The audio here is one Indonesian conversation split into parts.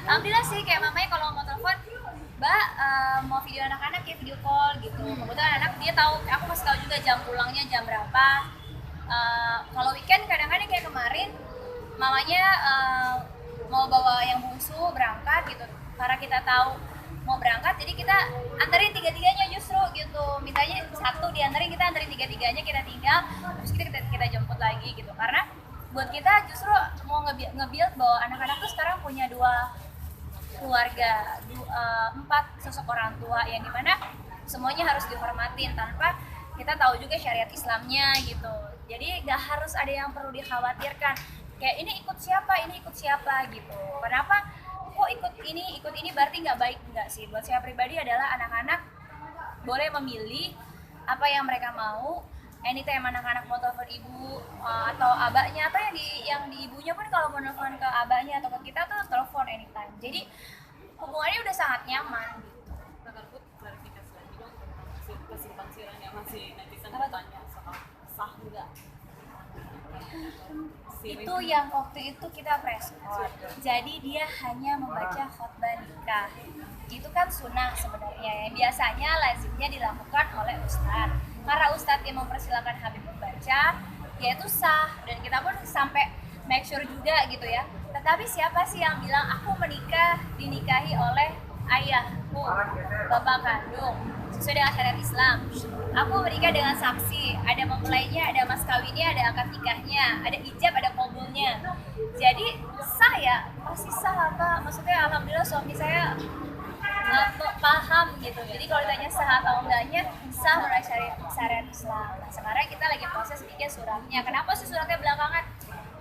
Alhamdulillah sih, kayak mamanya kalau mau telepon, Mbak mau video anak-anak ya, video call gitu. Kebetulan anak dia tahu, aku masih tahu juga jam pulangnya jam berapa. Kalau weekend kadang-kadang kayak kemarin mamanya mau bawa yang bungsu berangkat gitu, karena kita tahu mau berangkat jadi kita anterin tiga-tiganya justru gitu, mintanya satu dianterin, kita anterin tiga-tiganya, kita tinggal terus kita jemput lagi gitu, karena buat kita justru mau nge-build bahwa anak-anak tuh sekarang punya dua keluarga, empat sosok orang tua yang dimana semuanya harus dihormatin tanpa kita tahu juga syariat Islamnya gitu. Jadi nggak harus ada yang perlu dikhawatirkan kayak ini ikut siapa gitu. Kenapa kok ikut ini berarti nggak baik? Nggak sih, buat saya pribadi adalah anak-anak boleh memilih apa yang mereka mau. Anytime anak-anak mau telepon ibu atau abahnya, atau yang di ibunya pun kalau mau telepon ke abahnya atau ke kita tuh telepon anytime. Jadi hubungannya udah sangat nyaman gitu. Takut klarifikasi lagi dong tentang kesimpang siuran yang masih netizen Apa tuh? bertanya soal sah enggak Itu yang waktu itu kita preskon, jadi dia hanya membaca khotbah nikah. Itu kan sunnah sebenarnya, yang biasanya lazimnya dilakukan oleh ustadz. Karena ustadz yang mempersilahkan Habib membaca, ya itu sah, dan kita pun sampai make sure juga gitu ya. Tetapi siapa sih yang bilang aku dinikahi oleh ayahku, bapak kandung, sesuai dengan syariat Islam? Aku menikah dengan saksi, ada mempelainya, ada mas kawinnya, ada akad nikahnya, ada ijab, ada qabulnya. Jadi sah ya, pasti sah apa? Maksudnya alhamdulillah suami saya paham gitu. Jadi kalau ditanya sah atau enggaknya, sah menurut syariat Islam. Nah, sekarang kita lagi proses bikin suratnya. Kenapa sih suratnya belakangan?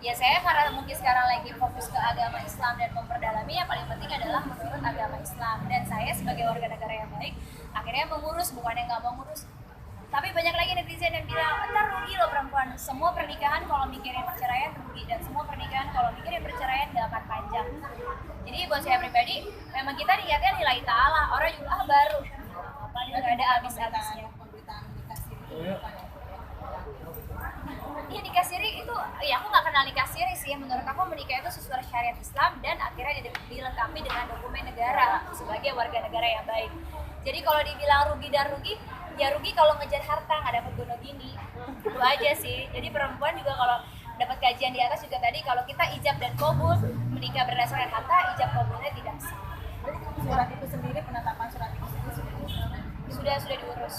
Ya saya karena mungkin sekarang lagi fokus ke agama Islam dan memperdalami, yang paling penting adalah menurut agama Islam. Dan saya sebagai warga negara yang baik, akhirnya mengurus, bukannya nggak mau ngurus. Tapi banyak lagi netizen yang bilang, entar rugi loh perempuan. Semua pernikahan kalau mikirin perceraian rugi, dan semua pernikahan kalau mikirin perceraian gak akan panjang. Jadi buat saya pribadi, memang kita niatnya nilai ta'ala. Orang juga baru, apa dia gak ada habis-habisnya. pemberitaan nikah siri Iya, nikah siri itu, ya aku gak kenal nikah siri sih. Menurut aku menikah itu sesuai syariat Islam dan akhirnya dilengkapi dengan dokumen negara sebagai warga negara yang baik. Jadi kalau dibilang rugi dan rugi, ya rugi kalau ngejar harta nggak dapat gono gini, itu aja sih. Jadi perempuan juga kalau dapat kajian di atas juga tadi, kalau kita ijab dan qabul menikah berdasarkan harta, ijab qabulnya tidak sah. surat itu sendiri, penetapan surat itu sendiri Sudah diurus.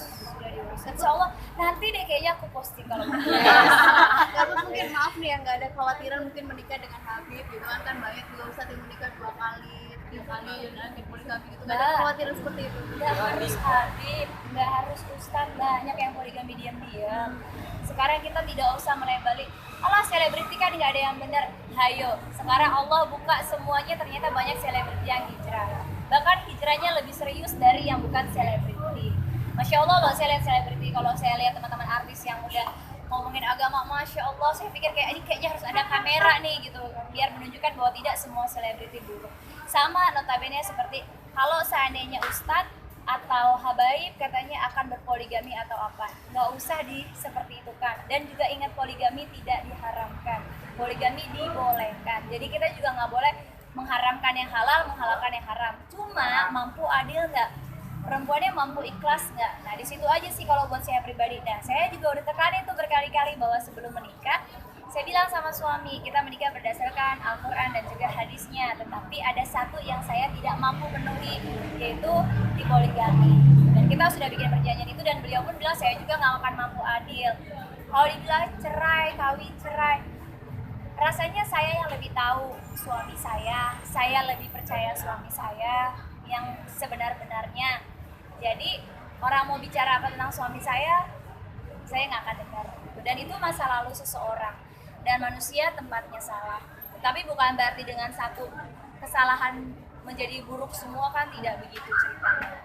Insya Allah nanti deh kayaknya aku posting kalau Terus mungkin maaf nih ya, nggak ada khawatiran mungkin menikah dengan Habib gitu kan banyak juga ustadz yang menikah 2 kali, 3 kali dan poligami gitu, nggak ada khawatiran seperti itu. Nggak harus Habib, nggak harus ustadz, banyak yang poligami diam-diam. Sekarang kita tidak usah melebeli, Allah selebriti kan nggak ada yang benar. Hayo, sekarang Allah buka semuanya, ternyata banyak selebriti yang hijrah. Bahkan hijrahnya lebih serius dari yang bukan selebriti. Masya Allah loh, saya lihat selebriti, kalau saya lihat teman-teman artis yang udah ngomongin agama, Masya Allah, saya pikir kayak ini kayaknya harus ada kamera nih gitu, biar menunjukkan bahwa tidak semua selebriti buruk. Sama notabene seperti kalau seandainya ustadz atau habaib katanya akan berpoligami atau apa, nggak usah seperti itu kan. Dan juga ingat, poligami tidak diharamkan, poligami dibolehkan. Jadi kita juga nggak boleh mengharamkan yang halal, menghalalkan yang haram. Cuma mampu adil nggak? Perempuannya mampu ikhlas nggak? Nah di situ aja sih kalau buat saya pribadi. Nah saya juga udah tekanin tuh berkali-kali bahwa sebelum menikah, saya bilang sama suami, kita menikah berdasarkan Al-Quran dan juga hadisnya. Tetapi ada satu yang saya tidak mampu penuhi, yaitu di poligami. Dan kita sudah bikin perjanjian itu, dan beliau pun bilang saya juga nggak akan mampu adil. Kalau dibilang kawin cerai, rasanya saya yang lebih tahu suami saya lebih percaya suami saya yang sebenar-benarnya. Jadi orang mau bicara apa tentang suami saya nggak akan dengar. Dan itu masa lalu seseorang, dan manusia tempatnya salah. Tapi bukan berarti dengan satu kesalahan menjadi buruk semua, kan tidak begitu ceritanya.